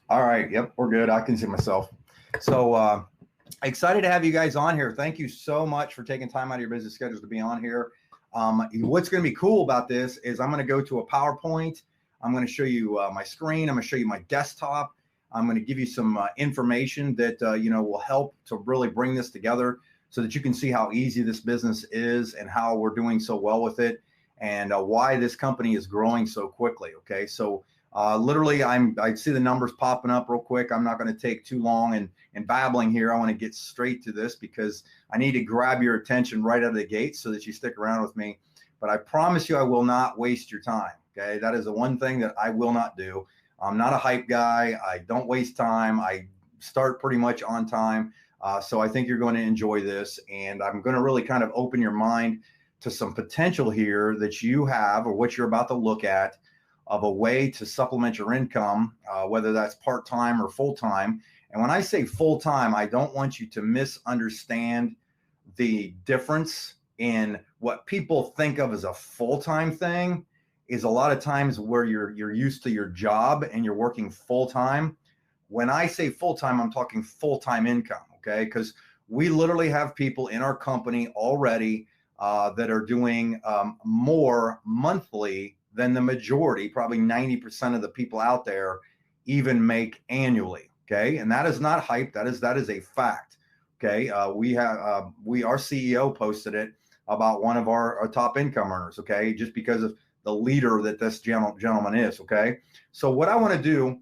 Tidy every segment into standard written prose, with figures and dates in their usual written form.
All right. Yep, we're good. I can see myself. So excited to have you guys on here. Thank you so much for taking time out of your busy schedules to be on here. What's going to be cool about this is I'm going to go to a PowerPoint. I'm going to show you my screen. I'm going to show you my desktop. I'm going to give you some information that will help to really bring this together so that you can see how easy this business is and how we're doing so well with it, and why this company is growing so quickly. Okay, so literally, I see the numbers popping up real quick. I'm not going to take too long and babbling here. I want to get straight to this because I need to grab your attention right out of the gate so that you stick around with me. But I promise you, I will not waste your time. Okay, that is the one thing that I will not do. I'm not a hype guy. I don't waste time. I start pretty much on time. So I think you're going to enjoy this, and I'm going to really kind of open your mind to some potential here that you have or what you're about to look at of a way to supplement your income, whether that's part-time or full-time. And when I say full-time, I don't want you to misunderstand the difference in what people think of as a full-time thing is a lot of times where you're used to your job and you're working full-time. When I say full-time, I'm talking full-time income, okay? Because we literally have people in our company already that are doing more monthly than the majority, probably 90% of the people out there even make annually, okay? And that is not hype, that is a fact, okay? Our CEO posted it about one of our top income earners, okay? Just because of the leader that this gentleman is, okay? So what I want to do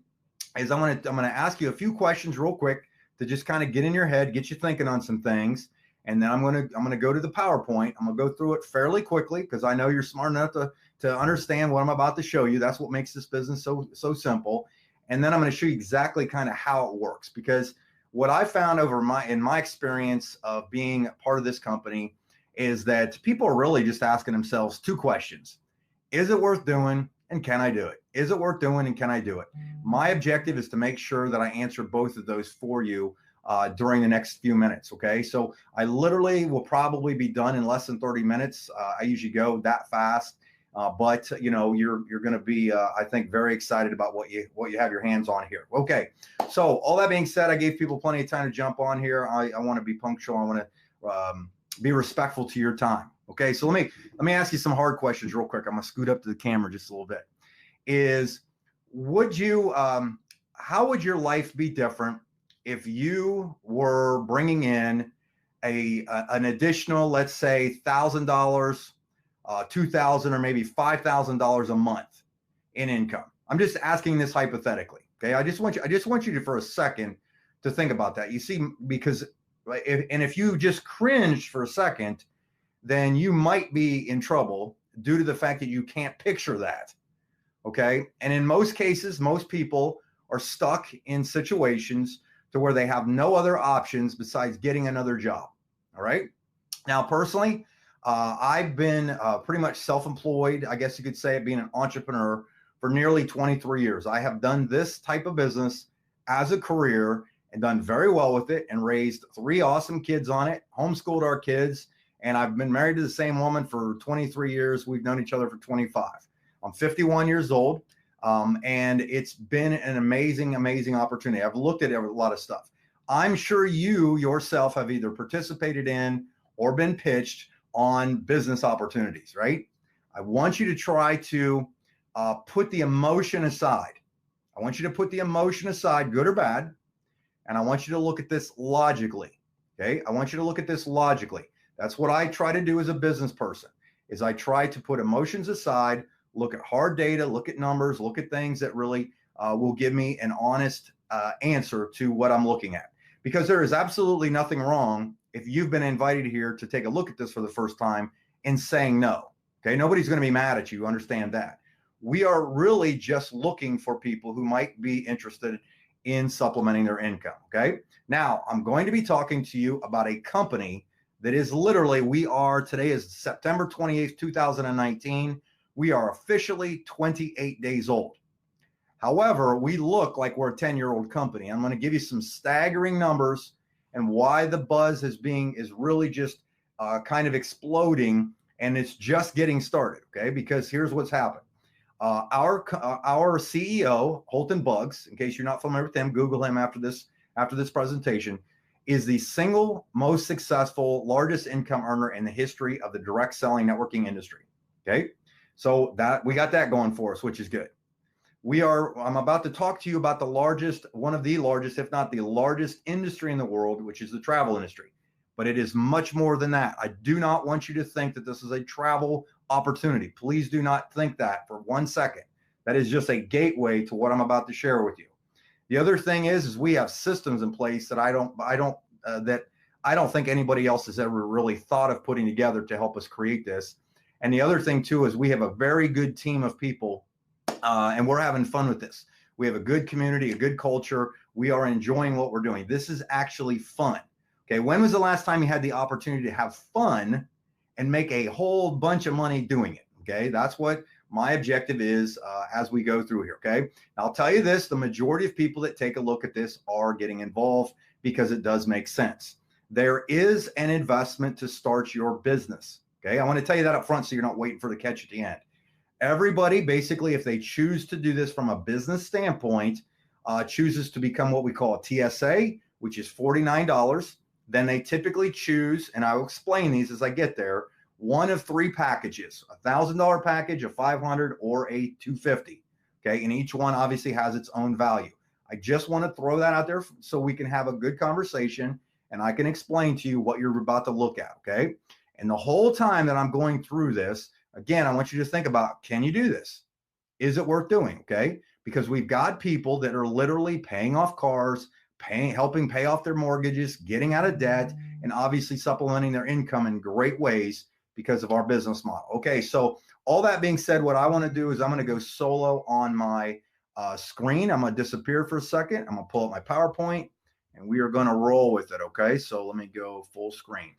is I'm going to ask you a few questions real quick to just kind of get in your head, get you thinking on some things, and then I'm going to go to the PowerPoint. I'm going to go through it fairly quickly because I know you're smart enough to understand what I'm about to show you. That's what makes this business so simple. And then I'm going to show you exactly kind of how it works, because what I found in my experience of being part of this company is that people are really just asking themselves two questions. Is it worth doing, and can I do it? Is it worth doing, and can I do it? My objective is to make sure that I answer both of those for you during the next few minutes, okay? So I literally will probably be done in less than 30 minutes. I usually go that fast, but you're going to be, I think, very excited about what you have your hands on here. Okay, so all that being said, I gave people plenty of time to jump on here. I want to be punctual. I want to be respectful to your time. Okay, so let me ask you some hard questions real quick. I'm gonna scoot up to the camera just a little bit. How would your life be different if you were bringing in an additional, let's say, $1,000, $2,000, or maybe $5,000 a month in income? I'm just asking this hypothetically. Okay, I just want you to, for a second, to think about that. You see, because if you just cringed for a second, then you might be in trouble due to the fact that you can't picture that, okay? And in most cases, most people are stuck in situations to where they have no other options besides getting another job, all right? Now, personally, I've been pretty much self-employed, I guess you could say, being an entrepreneur for nearly 23 years. I have done this type of business as a career and done very well with it and raised 3 awesome kids on it, homeschooled our kids, and I've been married to the same woman for 23 years. We've known each other for 25. I'm 51 years old, and it's been an amazing, amazing opportunity. I've looked at a lot of stuff. I'm sure you yourself have either participated in or been pitched on business opportunities, right? I want you to try to put the emotion aside. I want you to put the emotion aside, good or bad, and I want you to look at this logically, okay? I want you to look at this logically. That's what I try to do as a business person, is I try to put emotions aside, look at hard data, look at numbers, look at things that really will give me an honest answer to what I'm looking at. Because there is absolutely nothing wrong if you've been invited here to take a look at this for the first time and saying no, okay? Nobody's going to be mad at you, understand that. We are really just looking for people who might be interested in supplementing their income, okay? Now, I'm going to be talking to you about a company that is literally, today is September 28th, 2019. We are officially 28 days old. However, we look like we're a 10-year-old company. I'm going to give you some staggering numbers and why the buzz is really just kind of exploding, and it's just getting started, okay? Because here's what's happened. Our CEO, Holton Buggs, in case you're not familiar with him, Google him after this presentation, is the single most successful, largest income earner in the history of the direct selling networking industry. Okay, so that we got that going for us, which is good. I'm about to talk to you about one of the largest, if not the largest industry in the world, which is the travel industry. But it is much more than that. I do not want you to think that this is a travel opportunity. Please do not think that for 1 second. That is just a gateway to what I'm about to share with you. The other thing is we have systems in place that I don't think anybody else has ever really thought of putting together to help us create this. And the other thing too is we have a very good team of people. And we're having fun with this. We have a good community, a good culture. We are enjoying what we're doing. This is actually fun. Okay, when was the last time you had the opportunity to have fun and make a whole bunch of money doing it? Okay, that's what my objective is as we go through here. Okay, now, I'll tell you this, the majority of people that take a look at this are getting involved because it does make sense. There is an investment to start your business. Okay, I want to tell you that up front so you're not waiting for the catch at the end. Everybody, basically, if they choose to do this from a business standpoint, chooses to become what we call a TSA, which is $49. Then they typically choose, and I'll explain these as I get there, one of three packages: $1,000 package, a $500, or a $250. Okay, and each one obviously has its own value. I just want to throw that out there so we can have a good conversation, and I can explain to you what you're about to look at. Okay, and the whole time that I'm going through this, again, I want you to think about, can you do this? Is it worth doing? Okay, because we've got people that are literally paying off cars, helping pay off their mortgages, getting out of debt, and obviously supplementing their income in great ways because of our business model. Okay, so all that being said, what I want to do is I'm going to go solo on my screen. I'm going to disappear for a second. I'm going to pull up my PowerPoint, and we are going to roll with it. Okay, so let me go full screen.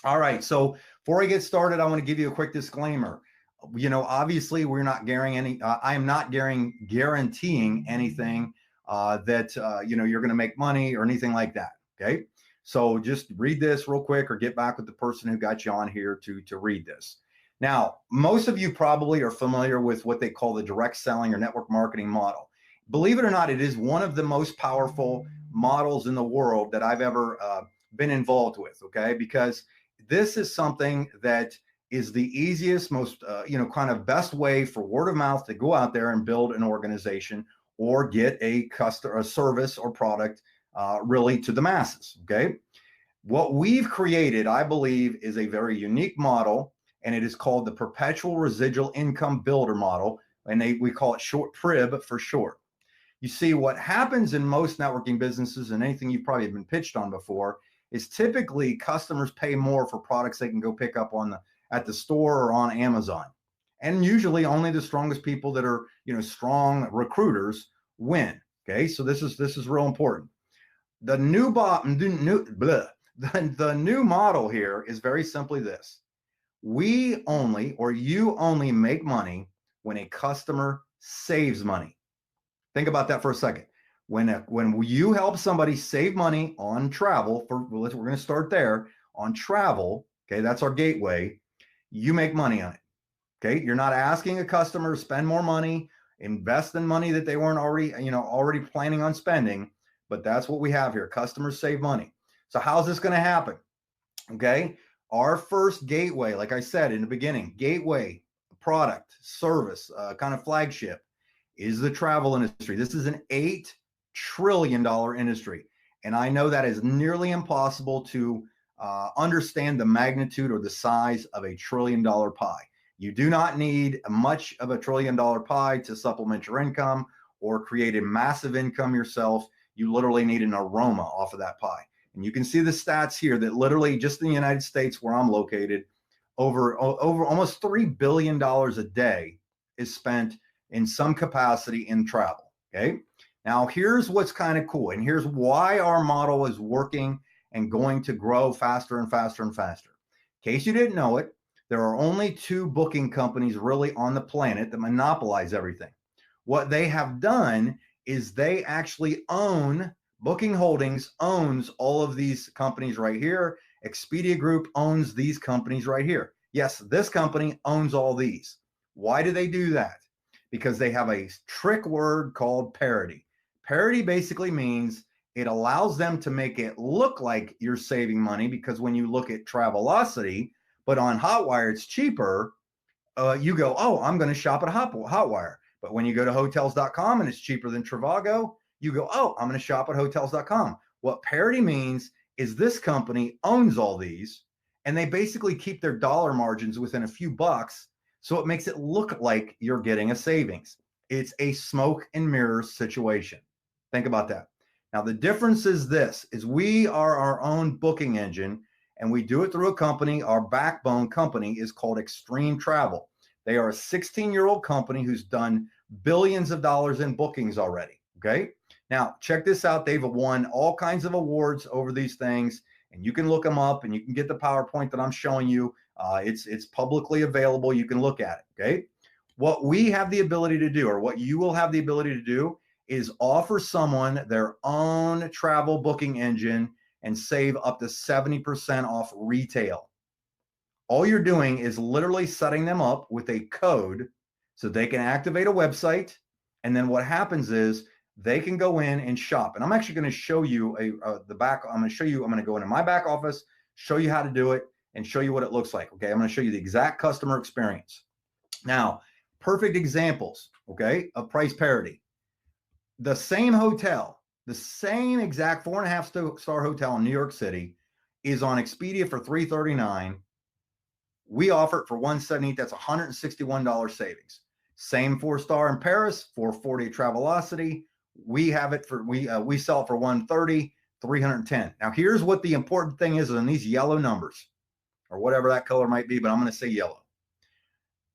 All right, so before I get started, I want to give you a quick disclaimer. Obviously, we're not guaranteeing I am not guaranteeing anything that you're going to make money or anything like that. Okay, so just read this real quick, or get back with the person who got you on here to read this. Now, most of you probably are familiar with what they call the direct selling or network marketing model. Believe it or not, it is one of the most powerful models in the world that I've ever been involved with. Okay, because this is something that is the easiest, most, kind of best way for word of mouth to go out there and build an organization or get a service or product really to the masses. Okay. What we've created, I believe, is a very unique model, and it is called the perpetual residual income builder model. And we call it short PRIB for short. You see, what happens in most networking businesses, and anything you've probably been pitched on before, is typically customers pay more for products they can go pick up at the store or on Amazon. And usually only the strongest people that are, strong recruiters win. Okay, so this is real important. The new model here is very simply this: you only make money when a customer saves money. Think about that for a second. When you help somebody save money on travel, we're going to start there, on travel, okay, that's our gateway, you make money on it. Okay, you're not asking a customer to spend more money, invest in money that they weren't already planning on spending, but that's what we have here. Customers save money. So how's this going to happen? Okay, our first gateway, like I said in the beginning, gateway, product, service, kind of flagship, is the travel industry. This is an $8 trillion industry. And I know that is nearly impossible to understand the magnitude or the size of $1 trillion pie. You do not need much of $1 trillion pie to supplement your income or create a massive income yourself. You literally need an aroma off of that pie. And you can see the stats here that literally just in the United States, where I'm located, over almost $3 billion a day is spent in some capacity in travel. Okay. Now, here's what's kind of cool, and here's why our model is working and going to grow faster and faster and faster. In case you didn't know it, there are only 2 booking companies really on the planet that monopolize everything. What they have done is they actually own, Booking Holdings owns all of these companies right here. Expedia Group owns these companies right here. Yes, this company owns all these. Why do they do that? because they have a trick word called parity. Parity basically means it allows them to make it look like you're saving money, because when you look at Travelocity, but on Hotwire it's cheaper, you go, oh, I'm going to shop at Hotwire. But when you go to hotels.com and it's cheaper than Trivago, you go, oh, I'm going to shop at hotels.com. What parity means is this company owns all these, and they basically keep their dollar margins within a few bucks, so it makes it look like you're getting a savings. It's a smoke and mirrors situation. Think about that. Now, the difference is this, is we are our own booking engine, and we do it through a company. Our backbone company is called Extreme Travel. They are a 16-year-old company who's done billions of dollars in bookings already, okay? Now, check this out. They've won all kinds of awards over these things, and you can look them up, and you can get the PowerPoint that I'm showing you. It's publicly available. You can look at it, okay? What we have the ability to do, or what you will have the ability to do, is offer someone their own travel booking engine and save up to 70% off retail. All you're doing is literally setting them up with a code so they can activate a website. And then what happens is they can go in and shop. And I'm actually going to show you I'm going to go into my back office, show you how to do it, and show you what it looks like. Okay. I'm going to show you the exact customer experience. Now, perfect examples, okay, of price parity. The same hotel, the same exact 4.5-star hotel in New York City is on Expedia for $339. We offer it for $178. That's $161 savings. Same 4-star in Paris for 40 Travelocity. We have it for, we sell it for $130, $310. Now, here's what the important thing is in these yellow numbers, or whatever that color might be, but I'm going to say yellow.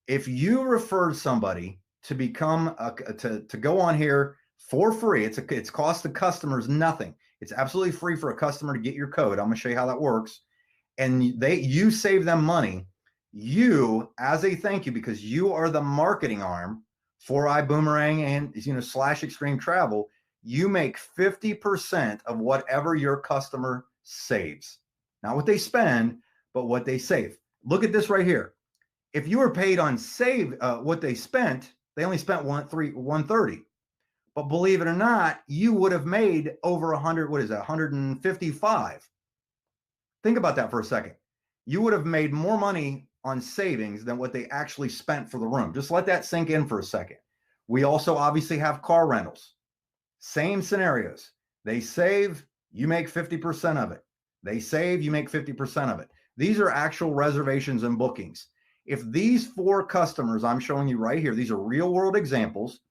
If you referred somebody to become to go on here for free, it's cost the customers nothing. It's absolutely free for a customer to get your code. I'm going to show you how that works. And you save them money. You, as a thank you, because you are the marketing arm for iBoomerang and / Extreme Travel, you make 50% of whatever your customer saves. Not what they spend, but what they save. Look at this right here. If you were paid on what they spent, they only spent $130. But believe it or not, you would have made over 100. What is that? 155. Think about that for a second. You would have made more money on savings than what they actually spent for the room. Just let that sink in for a second. We also obviously have car rentals. Same scenarios. They save, you make 50% of it. They save, you make 50% of it. These are actual reservations and bookings. If these 4 customers I'm showing you right here, these are real world examples,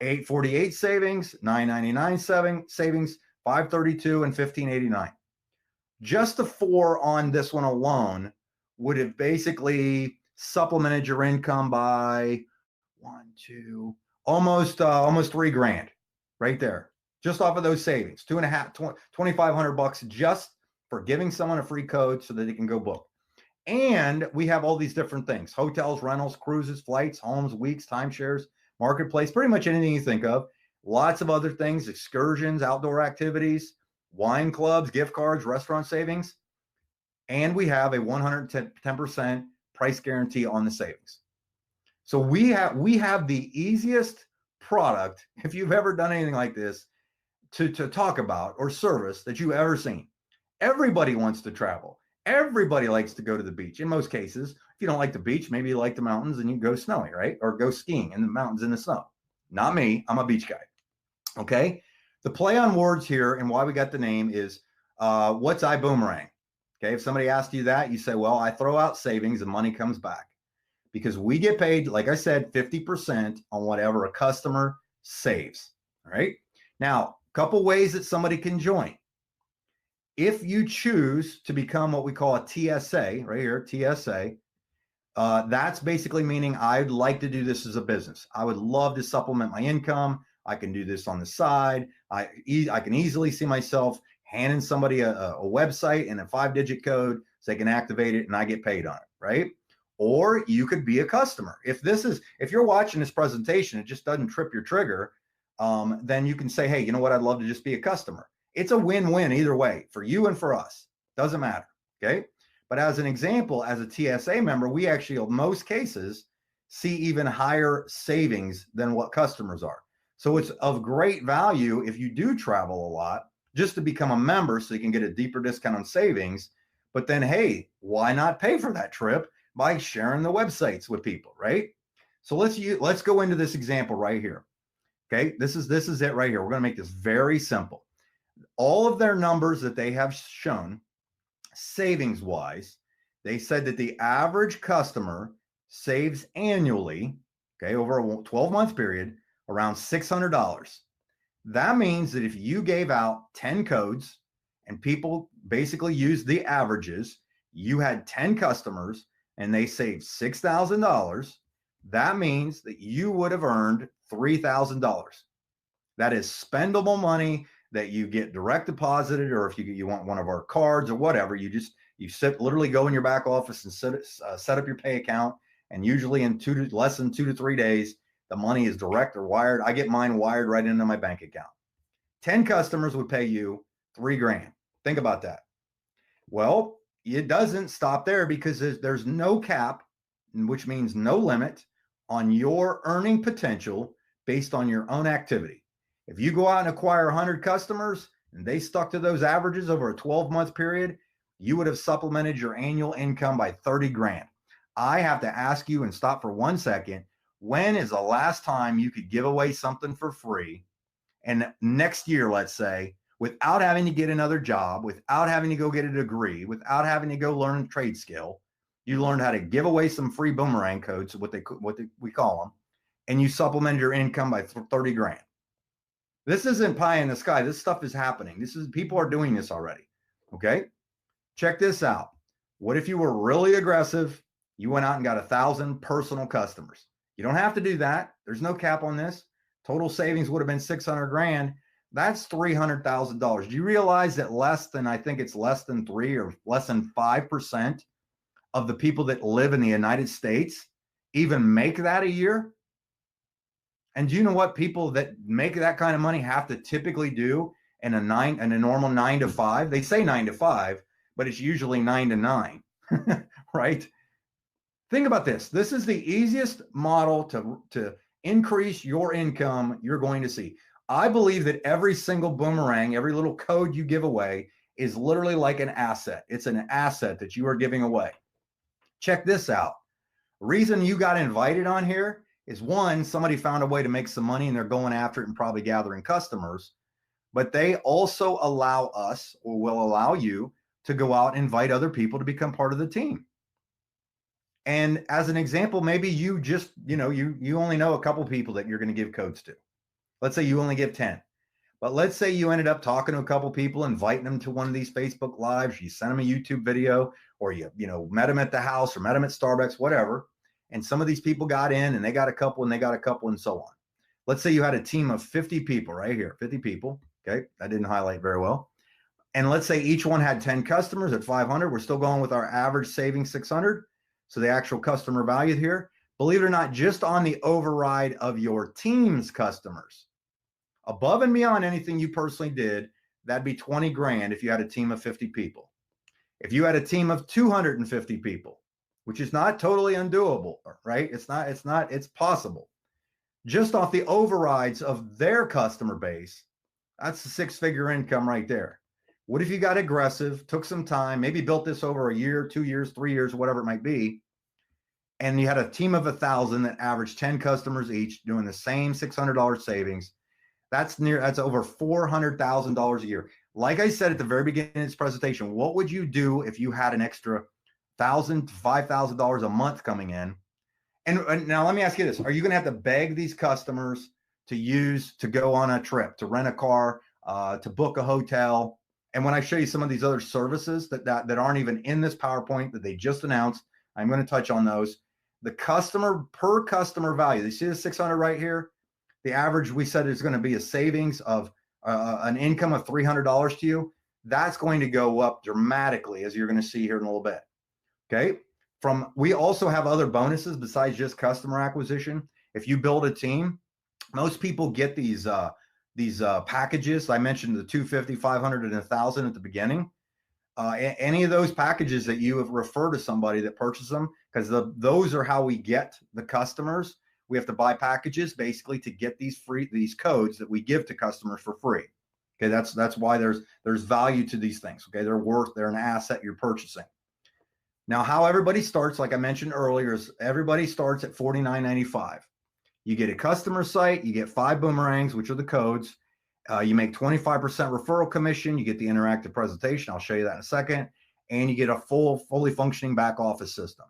$848 savings, $999 savings, $532, and $1589. Just the 4 on this one alone would have basically supplemented your income by almost $3,000 right there, just off of those savings. $2,500 just for giving someone a free code so that they can go book. And we have all these different things: hotels, rentals, cruises, flights, homes, weeks, timeshares, marketplace, pretty much anything you think of. Lots of other things: excursions, outdoor activities, wine clubs, gift cards, restaurant savings. And we have a 110% price guarantee on the savings. So we have the easiest product, if you've ever done anything like this, to talk about, or service, that you've ever seen. Everybody wants to travel. Everybody likes to go to the beach. In most cases, if you don't like the beach, maybe you like the mountains and you go snowy, right? Or go skiing in the mountains in the snow. Not me. I'm a beach guy. Okay. The play on words here and why we got the name is what's iBoomerang? Okay. If somebody asked you that, you say, well, I throw out savings and money comes back, because we get paid, like I said, 50% on whatever a customer saves. All right. Now, a couple ways that somebody can join. If you choose to become what we call a TSA, right here, TSA, that's basically meaning I'd like to do this as a business. I would love to supplement my income. I can do this on the side. I can easily see myself handing somebody a website and a 5-digit code so they can activate it and I get paid on it, right? Or you could be a customer. If you're watching this presentation, it just doesn't trip your trigger, then you can say, hey, you know what? I'd love to just be a customer. It's a win-win either way, for you and for us. Doesn't matter, okay? But as an example, as a TSA member, we actually, in most cases, see even higher savings than what customers are. So it's of great value if you do travel a lot, just to become a member so you can get a deeper discount on savings. But then, hey, why not pay for that trip by sharing the websites with people, right? So let's go into this example right here. Okay, this is it right here. We're going to make this very simple. All of their numbers that they have shown, savings wise, they said that the average customer saves annually, okay, over a 12-month period, around $600. That means that if you gave out 10 codes and people basically used the averages, you had 10 customers and they saved $6,000. That means that you would have earned $3,000. That is spendable money that you get direct deposited, or if you want one of our cards or whatever, you literally go in your back office and set up your pay account, and usually in less than 2 to 3 days, the money is direct or wired. I get mine wired right into my bank account. 10 customers would pay you $3,000. Think about that. Well, it doesn't stop there, because there's no cap, which means no limit on your earning potential based on your own activity. If you go out and acquire 100 customers and they stuck to those averages over a 12-month period, you would have supplemented your annual income by $30,000. I have to ask you and stop for 1 second. When is the last time you could give away something for free, and next year, let's say, without having to get another job, without having to go get a degree, without having to go learn a trade skill, you learned how to give away some free boomerang codes, we call them, and you supplement your income by $30,000. This isn't pie in the sky. This stuff is happening. People are doing this already. Okay, check this out. What if you were really aggressive? You went out and got 1,000 personal customers. You don't have to do that. There's no cap on this. Total savings would have been $600,000. That's $300,000. Do you realize that less than 3 or less than 5% of the people that live in the United States even make that a year? And do you know what people that make that kind of money have to typically do in a normal 9 to 5? They say 9 to 5, but it's usually 9 to 9, right? Think about this. This is the easiest model to increase your income you're going to see. I believe that every single boomerang, every little code you give away is literally like an asset. It's an asset that you are giving away. Check this out. The reason you got invited on here is, one, somebody found a way to make some money and they're going after it and probably gathering customers, but they also allow us, or will allow you, to go out and invite other people to become part of the team. And as an example, maybe you just, you only know a couple people that you're going to give codes to. Let's say you only give 10. But let's say you ended up talking to a couple people, inviting them to one of these Facebook Lives. You sent them a YouTube video, or you met them at the house or met them at Starbucks, whatever. And some of these people got in and they got a couple and they got a couple and so on. Let's say you had a team of 50 people right here, 50 people. Okay, that didn't highlight very well. And let's say each one had 10 customers at 500. We're still going with our average saving 600. So the actual customer value here, believe it or not, just on the override of your team's customers, above and beyond anything you personally did, that'd be $20,000 if you had a team of 50 people. If you had a team of 250 people, which is not totally undoable, right? It's possible. Just off the overrides of their customer base, that's a 6-figure income right there. What if you got aggressive, took some time, maybe built this over a year, 2 years, 3 years, whatever it might be, and you had a team of 1,000 that averaged 10 customers each doing the same $600 savings? That's over $400,000 a year. Like I said at the very beginning of this presentation, what would you do if you had an extra $1,000 to $5,000 a month coming in? And now let me ask you this. Are you going to have to beg these customers to go on a trip, to rent a car, to book a hotel? And when I show you some of these other services that aren't even in this PowerPoint that they just announced, I'm going to touch on those. The per customer value, you see the 600 right here? The average, we said, is going to be a savings of an income of $300 to you. That's going to go up dramatically, as you're going to see here in a little bit. Okay. We also have other bonuses besides just customer acquisition. If you build a team, most people get these packages. I mentioned the 250, 500, and 1,000 at the beginning. any of those packages that you have referred to somebody that purchased them, because those are how we get the customers. We have to buy packages basically to get these codes that we give to customers for free. Okay, that's why there's value to these things. Okay, they're an asset you're purchasing. Now, how everybody starts, like I mentioned earlier, is everybody starts at $49.95. You get a customer site, you get 5 boomerangs, which are the codes. You make 25% referral commission. You get the interactive presentation. I'll show you that in a second. And you get a fully functioning back office system.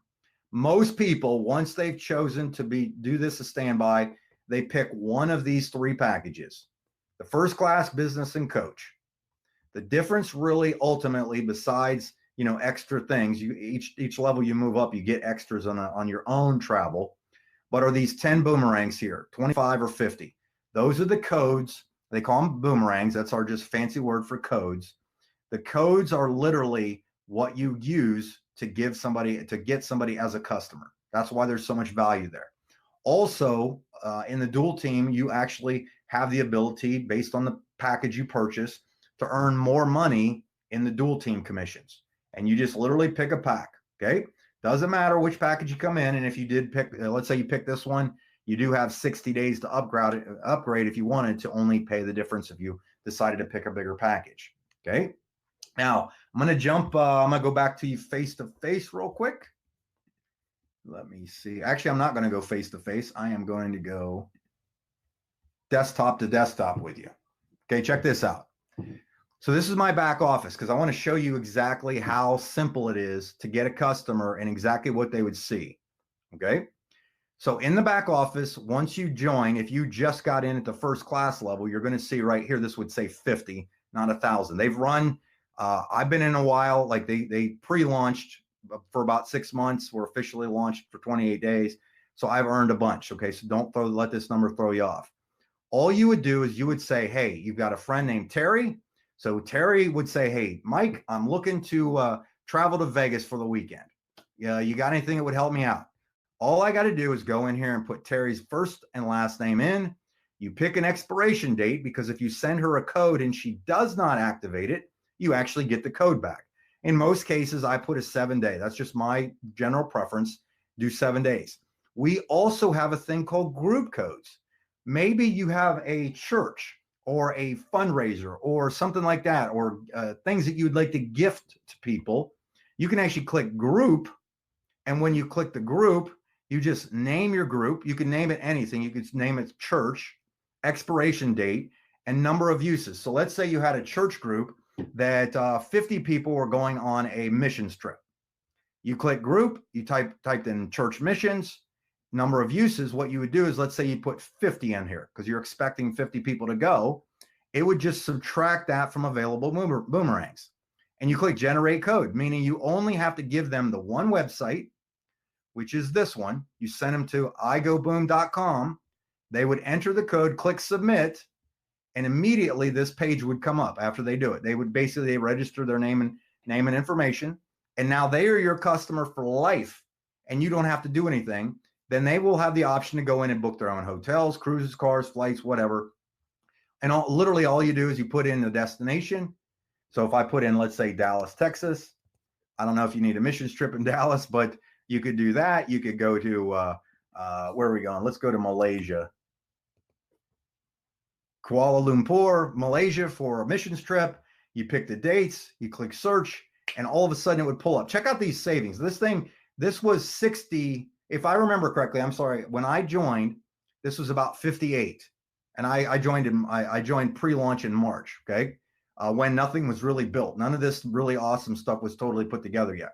Most people, once they've chosen to do this as standby, they pick one of these 3 packages: the first class, business, and coach. The difference really ultimately, besides extra things, each level you move up, you get extras on your own travel, but are these 10 boomerangs here, 25 or 50. Those are the codes. They call them boomerangs. That's our just fancy word for codes. The codes are literally what you use to get somebody as a customer. That's why there's so much value there. Also, in the dual team, you actually have the ability, based on the package you purchase, to earn more money in the dual team commissions. And you just literally pick a pack. Okay, doesn't matter which package you come in. And if you did pick, let's say you pick this one, you do have 60 days to upgrade if you wanted to only pay the difference if you decided to pick a bigger package. Okay. Now I'm going to jump. I'm going to go back to you face to face real quick. Let me see. Actually, I'm not going to go face to face. I am going to go desktop to desktop with you. Okay. Check this out. So this is my back office, because I want to show you exactly how simple it is to get a customer and exactly what they would see. Okay. So in the back office, once you join, if you just got in at the first class level, you're going to see right here, this would say 50, not 1,000. They've run, I've been in a while, like they pre-launched for about 6 months. We're officially launched for 28 days. So I've earned a bunch. Okay. So don't let this number throw you off. All you would do is you would say, hey, you've got a friend named Terry. So Terry would say, hey, Mike, I'm looking to travel to Vegas for the weekend. Yeah, you got anything that would help me out? All I got to do is go in here and put Terry's first and last name in. You pick an expiration date, because if you send her a code and she does not activate it, you actually get the code back. In most cases, I put a 7-day. That's just my general preference. Do 7 days. We also have a thing called group codes. Maybe you have a church or a fundraiser or something like that, or things that you'd like to gift to people. You can actually click group. And when you click the group, you just name your group. You can name it anything. You could name it church, expiration date, and number of uses. So let's say you had a church group that 50 people were going on a missions trip. You click group, you typed in church missions, number of uses. What you would do is, let's say you put 50 in here because you're expecting 50 people to go. It would just subtract that from available boomerangs. And you click generate code, meaning you only have to give them the one website, which is this one. You send them to igoboom.com. They would enter the code, click submit, and immediately this page would come up after they do it. They would basically register their name and information. And now they are your customer for life, and you don't have to do anything. Then they will have the option to go in and book their own hotels, cruises, cars, flights, whatever. And literally all you do is you put in the destination. So if I put in, let's say, Dallas, Texas, I don't know if you need a missions trip in Dallas, but you could do that. You could go to, where are we going? Let's go to Malaysia. Kuala Lumpur, Malaysia for a missions trip. You pick the dates, you click search, and all of a sudden it would pull up. Check out these savings. This was 60. If I remember correctly, I'm sorry, when I joined, this was about 58. And I joined pre-launch in March, okay? When nothing was really built. None of this really awesome stuff was totally put together yet.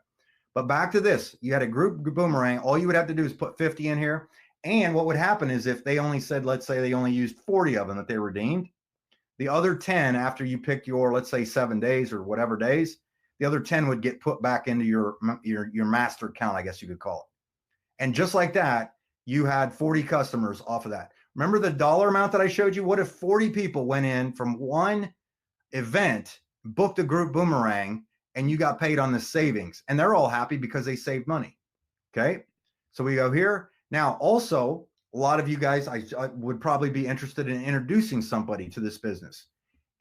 But back to this, you had a group boomerang. All you would have to do is put 50 in here. And what would happen is if they only said, let's say they only used 40 of them that they redeemed, the other 10, after you picked your, let's say 7 days or whatever days, the other 10 would get put back into your master account, I guess you could call it. And just like that, you had 40 customers off of that. Remember the dollar amount that I showed you? What if 40 people went in from one event, booked a group boomerang, and you got paid on the savings? And they're all happy because they saved money. Okay. So we go here. Now, also, a lot of you guys, I would probably be interested in introducing somebody to this business.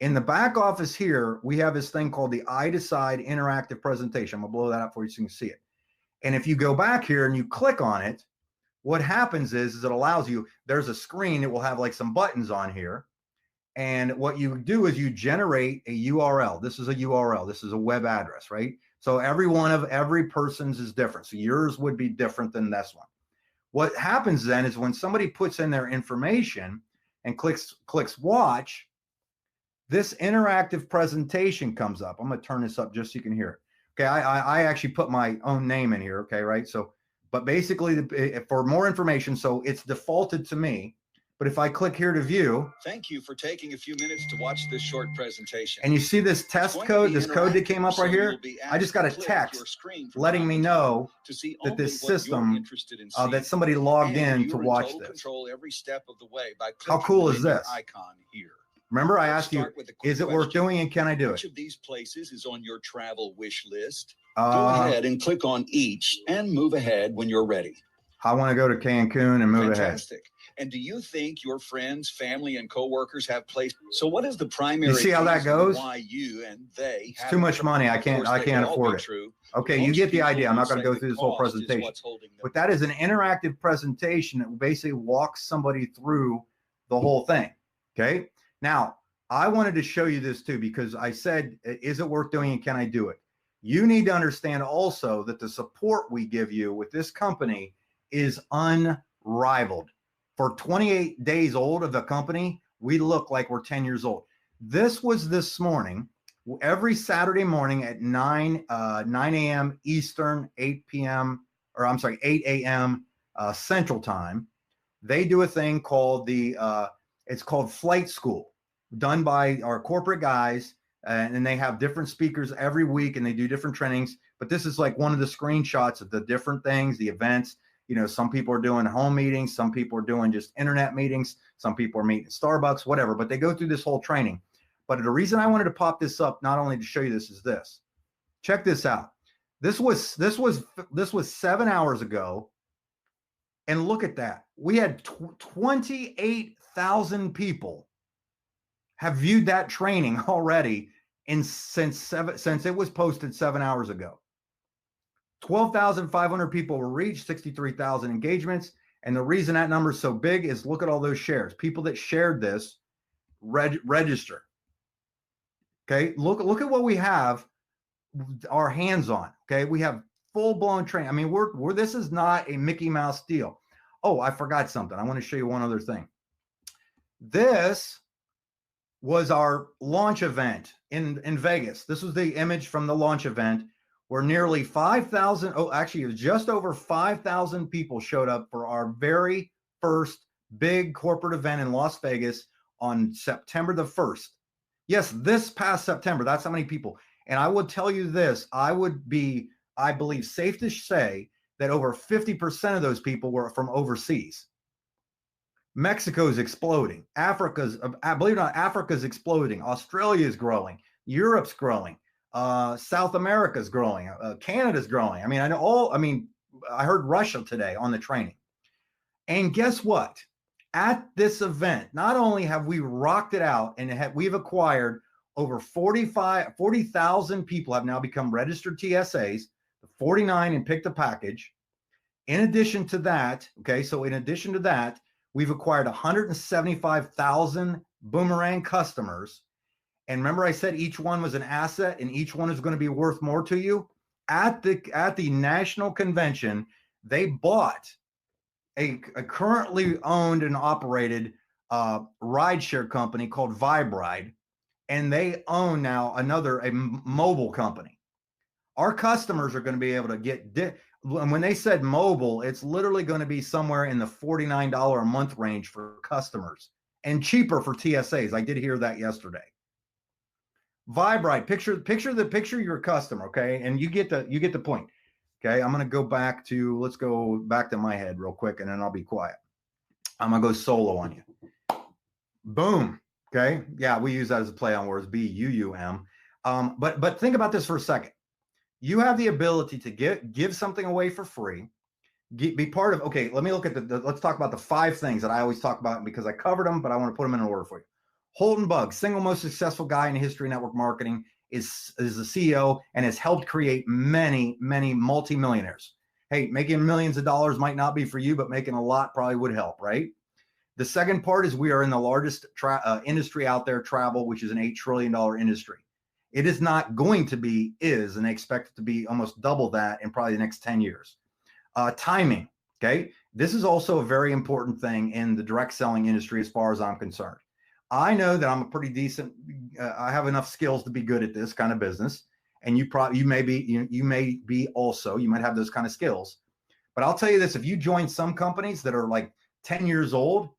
In the back office here, we have this thing called the eye to side interactive presentation. I'm gonna blow that up for you so you can see it. And if you go back here and you click on it, what happens is it allows you, there's a screen that will have like some buttons on here. And what you do is you generate a URL. This is a URL. This is a web address, right? So every person's is different. So yours would be different than this one. What happens then is when somebody puts in their information and clicks watch, this interactive presentation comes up. I'm going to turn this up just so you can hear it. Okay, I actually put my own name in here. Okay, right? So, but basically, for more information, so it's defaulted to me. But if I click here to view, thank you for taking a few minutes to watch this short presentation. And you see this test code, this code that came up right here. I just got a text letting me know that this system, that somebody logged in to watch this. Control every step of the way by how cool is this? Icon here. Remember, I asked you, is it worth doing and can I do it? Which of these places is on your travel wish list? Go ahead and click on each and move ahead when you're ready. I want to go to Cancun and move ahead. And do you think your friends, family, and coworkers have placed? So what is the primary? You see how that goes? Why you and they? It's too much money. I can't afford it. Okay, you get the idea. I'm not going to go through this whole presentation. But that is an interactive presentation that basically walks somebody through the whole thing. Okay. Now, I wanted to show you this too, because I said, is it worth doing and can I do it? You need to understand also that the support we give you with this company is unrivaled. For 28 days old of the company, we look like we're 10 years old. This was this morning, every Saturday morning at 9 a.m. Eastern, 8 a.m. Central Time. They do a thing called it's called Flight School, done by our corporate guys, and they have different speakers every week, and they do different trainings. But this is like one of the screenshots of the different things, the events. You know, some people are doing home meetings, some people are doing just internet meetings, some people are meeting at Starbucks, whatever. But they go through this whole training. But the reason I wanted to pop this up, not only to show you this, is this. Check this out. This was 7 hours ago, and look at that. We had 28,000 people have viewed that training already since it was posted 7 hours ago. 12,500 people were reached, 63,000 engagements. And the reason that number is so big is look at all those shares. People that shared this register. Okay, look at what we have our hands on. Okay, we have full-blown training. I mean, this is not a Mickey Mouse deal. Oh, I forgot something. I want to show you one other thing. This was our launch event in Vegas. This was the image from the launch event where nearly 5,000, actually it was just over 5,000 people showed up for our very first big corporate event in Las Vegas on September the 1st. Yes, this past September, that's how many people. And I would tell you this, I believe safe to say that over 50% of those people were from overseas. Mexico's exploding. Believe it or not, Africa's exploding. Australia is growing. Europe's growing. South America's growing. Canada's growing. I mean, I heard Russia today on the training. And guess what? At this event, not only have we rocked it out and we've acquired over 40,000 people have now become registered TSAs, 49 and picked a package. In addition to that, we've acquired 175,000 Boomerang customers. And remember I said each one was an asset and each one is going to be worth more to you? At the national convention, they bought a currently owned and operated rideshare company called Vibride, and they own now a mobile company. Our customers are going to be able to get, when they said mobile, it's literally going to be somewhere in the $49 a month range for customers and cheaper for TSAs. I did hear that yesterday. Vibrite, picture your customer, okay? And you get the point. Okay, I'm gonna go back to, let's go back to my head real quick and then I'll be quiet. I'm gonna go solo on you. Boom. Okay. Yeah, we use that as a play on words, B-U-U-M. But think about this for a second. You have the ability to give something away for free. Be part of, okay, let me look at let's talk about the 5 things that I always talk about because I covered them, but I want to put them in order for you. Holton Bugg, single most successful guy in history of network marketing, is the CEO and has helped create many, many multimillionaires. Hey, making millions of dollars might not be for you, but making a lot probably would help, right? The second part is we are in the largest industry out there, travel, which is an $8 trillion industry. It is not going to be, and they expect it to be almost double that in probably the next 10 years. Timing, okay? This is also a very important thing in the direct selling industry as far as I'm concerned. I know that I'm a pretty decent, I have enough skills to be good at this kind of business. And you may be also, you might have those kind of skills. But I'll tell you this, if you join some companies that are like 10 years old,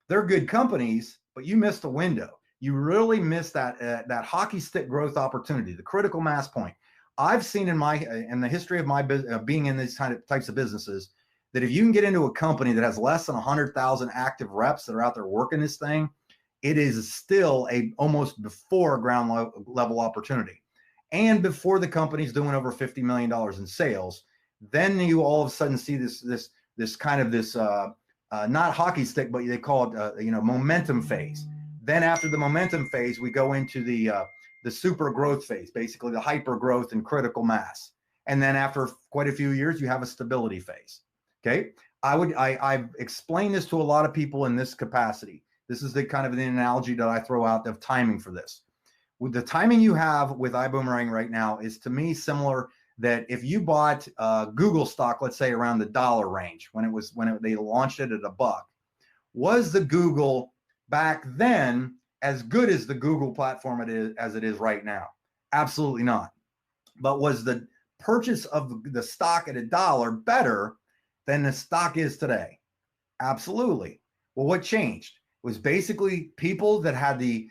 they're good companies, but you missed a window. You really missed that hockey stick growth opportunity, the critical mass point. I've seen in the history of my being in these types of businesses, that if you can get into a company that has less than 100,000 active reps that are out there working this thing, it is still almost before a ground level opportunity. And before the company's doing over $50 million in sales, then you all of a sudden see this kind of not hockey stick, but they call it momentum phase. Then after the momentum phase, we go into the super growth phase, basically the hyper growth and critical mass. And then after quite a few years, you have a stability phase. Okay, I've explained this to a lot of people in this capacity. This is the kind of an analogy that I throw out of timing for this. With the timing you have with iBoomerang right now is, to me, similar that if you bought Google stock, let's say around the dollar range, when they launched it at $1, was the Google back then as good as the Google platform as it is right now? Absolutely not. But was the purchase of the stock at $1 better than the stock is today? Absolutely. Well, what changed? It was basically people that had the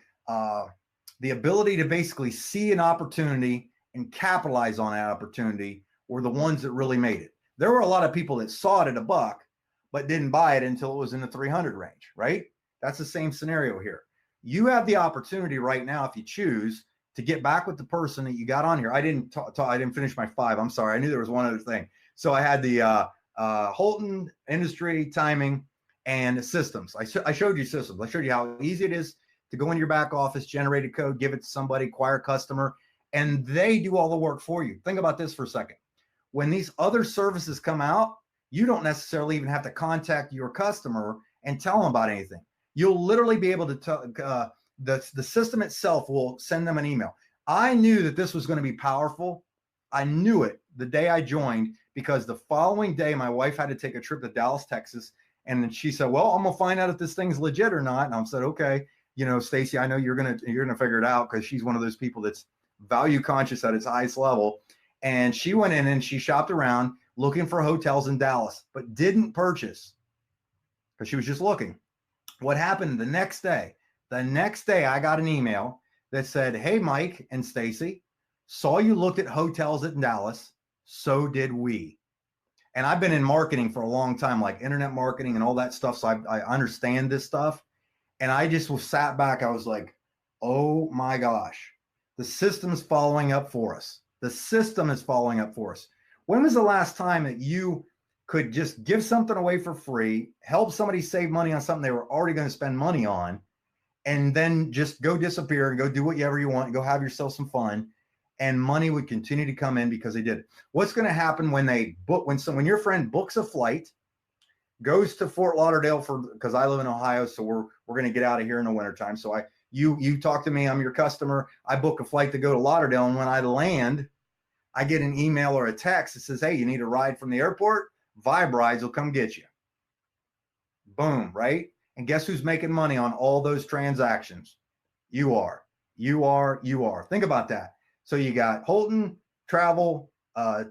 ability to basically see an opportunity and capitalize on that opportunity were the ones that really made it. There were a lot of people that saw it at $1, but didn't buy it until it was in the 300 range, right? That's the same scenario here. You have the opportunity right now, if you choose, to get back with the person that you got on here. I didn't finish my 5. I'm sorry. I knew there was one other thing. So I had the Holton industry, timing, and systems. I showed you systems. I showed you how easy it is to go in your back office, generate a code, give it to somebody, acquire a customer, and they do all the work for you. Think about this for a second. When these other services come out, you don't necessarily even have to contact your customer and tell them about anything. You'll literally be able to tell, the system itself will send them an email. I knew that this was going to be powerful. I knew it the day I joined, because the following day my wife had to take a trip to Dallas, Texas. And then she said, well, I'm going to find out if this thing's legit or not. And I said, okay, Stacy, I know you're going to figure it out, because she's one of those people that's value conscious at its highest level. And she went in and she shopped around looking for hotels in Dallas, but didn't purchase because she was just looking. What happened the next day? The next day I got an email that said, hey, Mike and Stacy, saw you looked at hotels in Dallas. So did we. And I've been in marketing for a long time, like internet marketing and all that stuff. So I understand this stuff. And I just sat back. I was like, oh my gosh, the system's following up for us. The system is following up for us. When was the last time that you could just give something away for free, help somebody save money on something they were already going to spend money on, and then just go disappear and go do whatever you want, go have yourself some fun, and money would continue to come in because they did it? What's going to happen when when your friend books a flight, goes to Fort Lauderdale because I live in Ohio, so we're going to get out of here in the wintertime. So you talk to me, I'm your customer. I book a flight to go to Lauderdale, and when I land, I get an email or a text that says, hey, you need a ride from the airport? Vibe Rides will come get you. Boom, right? And guess who's making money on all those transactions? You are. Think about that. So you got Holton, travel,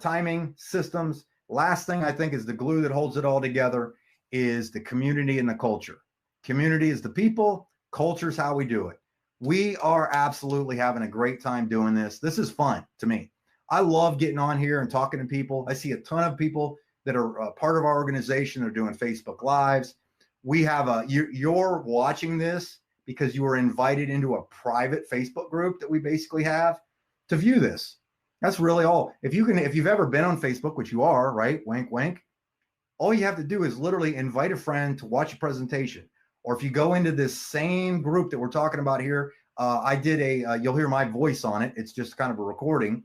timing, systems. Last thing I think is the glue that holds it all together is the community and the culture. Community is the people. Culture is how we do it. We are absolutely having a great time doing this. This is fun to me. I love getting on here and talking to people. I see a ton of people that are part of our organization. They're doing Facebook Lives. We have you're watching this because you were invited into a private Facebook group that we basically have to view this. If you've ever been on Facebook, which you are, right? Wink, wink. All you have to do is literally invite a friend to watch a presentation, or if you go into this same group that we're talking about here, I did you'll hear my voice on it. It's just kind of a recording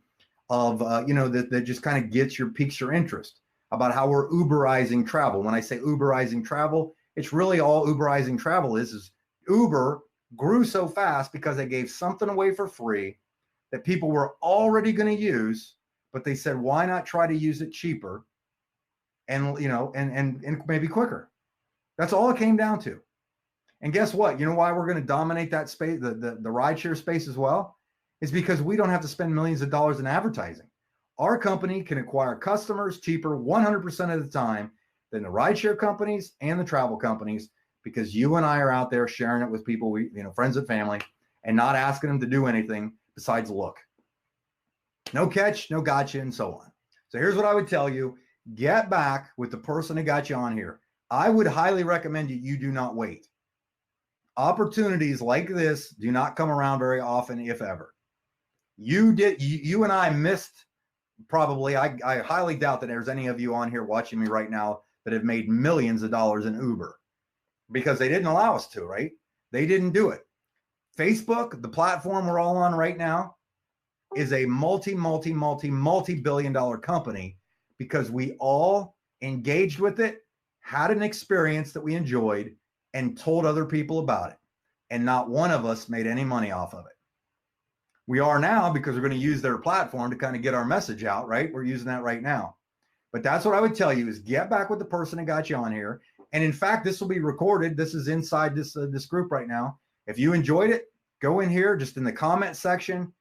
of, that just kind of piques your interest about how we're Uberizing travel. When I say Uberizing travel, it's really all Uberizing travel is Uber grew so fast because they gave something away for free that people were already going to use, but they said, why not try to use it cheaper and, and maybe quicker? That's all it came down to. And guess what? You know why we're going to dominate that space, the rideshare space as well? Is because we don't have to spend millions of dollars in advertising. Our company can acquire customers cheaper 100% of the time than the rideshare companies and the travel companies, because you and I are out there sharing it with people, friends and family, and not asking them to do anything besides look. No catch, no gotcha, and so on. So here's what I would tell you. Get back with the person that got you on here. I would highly recommend you do not wait. Opportunities like this do not come around very often, if ever. You and I missed probably, I highly doubt that there's any of you on here watching me right now that have made millions of dollars in Uber, because they didn't allow us to, right? They didn't do it. Facebook, the platform we're all on right now, is a multi-billion dollar company because we all engaged with it, had an experience that we enjoyed, and told other people about it. And not one of us made any money off of it. We are now, because we're going to use their platform to kind of get our message out, right? We're using that right now. But that's what I would tell you, is get back with the person that got you on here. And in fact, this will be recorded. This is inside this group right now. If you enjoyed it, go in here, just in the comment section,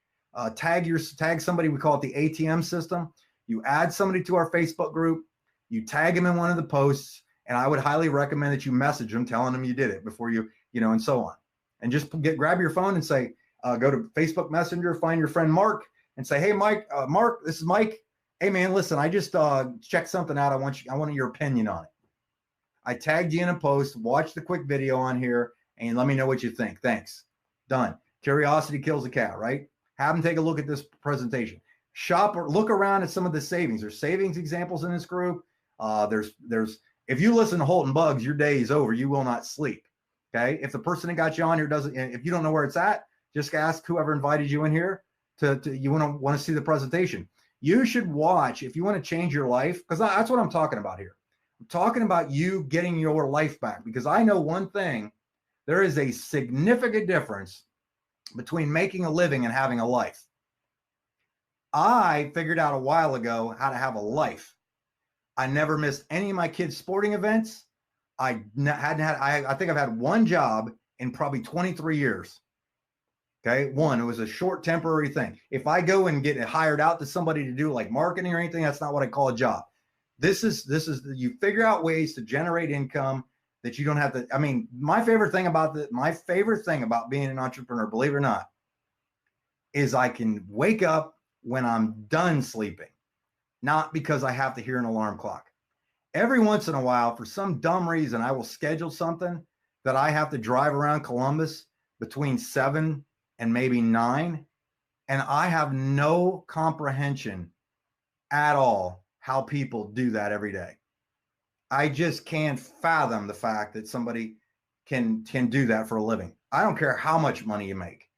tag somebody. We call it the ATM system. You add somebody to our Facebook group, you tag them in one of the posts, and I would highly recommend that you message them telling them you did it before and so on. And just grab your phone and say, go to Facebook Messenger, find your friend Mark, and say, hey, Mike, Mark, this is Mike. Hey, man, listen, I just checked something out. I want your opinion on it. I tagged you in a post. Watch the quick video on here and let me know what you think. Thanks. Done. Curiosity kills a cat, right? Have them take a look at this presentation. Shop or look around at some of the savings. There's savings examples in this group. If you listen to Holt and Bugs, your day is over. You will not sleep. Okay. If the person that got you on here if you don't know where it's at, just ask whoever invited you in here you want to see the presentation. You should watch if you want to change your life, because that's what I'm talking about here. I'm talking about you getting your life back, because I know one thing. There is a significant difference between making a living and having a life. I figured out a while ago how to have a life. I never missed any of my kids' sporting events. I think I've had one job in probably 23 years. Okay. One, it was a short temporary thing. If I go and get hired out to somebody to do like marketing or anything, that's not what I call a job. This is you figure out ways to generate income that you don't have to. I mean, my favorite thing about being an entrepreneur, believe it or not, is I can wake up when I'm done sleeping, not because I have to hear an alarm clock. Every once in a while, for some dumb reason, I will schedule something that I have to drive around Columbus between 7 and maybe 9. And I have no comprehension at all how people do that every day. I just can't fathom the fact that somebody can do that for a living. I don't care how much money you make.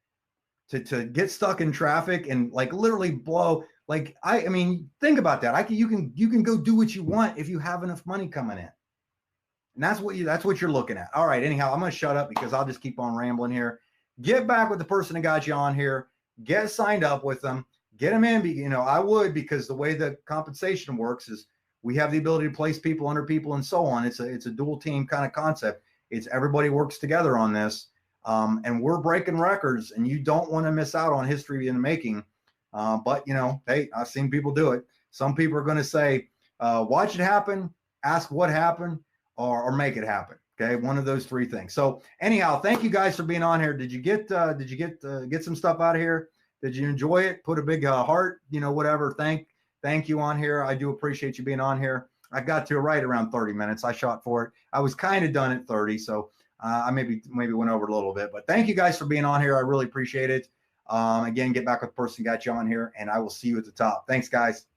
To get stuck in traffic and like literally blow. Like, I mean, think about that. You can go do what you want if you have enough money coming in. And that's what you're looking at. All right. Anyhow, I'm going to shut up because I'll just keep on rambling here. Get back with the person that got you on here. Get signed up with them. Get them in. I would, because the way the compensation works is we have the ability to place people under people and so on. It's a dual team kind of concept. It's everybody works together on this. And we're breaking records, and you don't want to miss out on history in the making. But hey, I've seen people do it. Some people are going to say, watch it happen, ask what happened, or make it happen. Okay. One of those three things. So anyhow, thank you guys for being on here. Did you get some stuff out of here? Did you enjoy it? Put a big heart, whatever. Thank you on here. I do appreciate you being on here. I got to right around 30 minutes. I shot for it. I was kind of done at 30. So I maybe went over a little bit, but thank you guys for being on here. I really appreciate it. Again, get back with the person who got you on here, and I will see you at the top. Thanks, guys.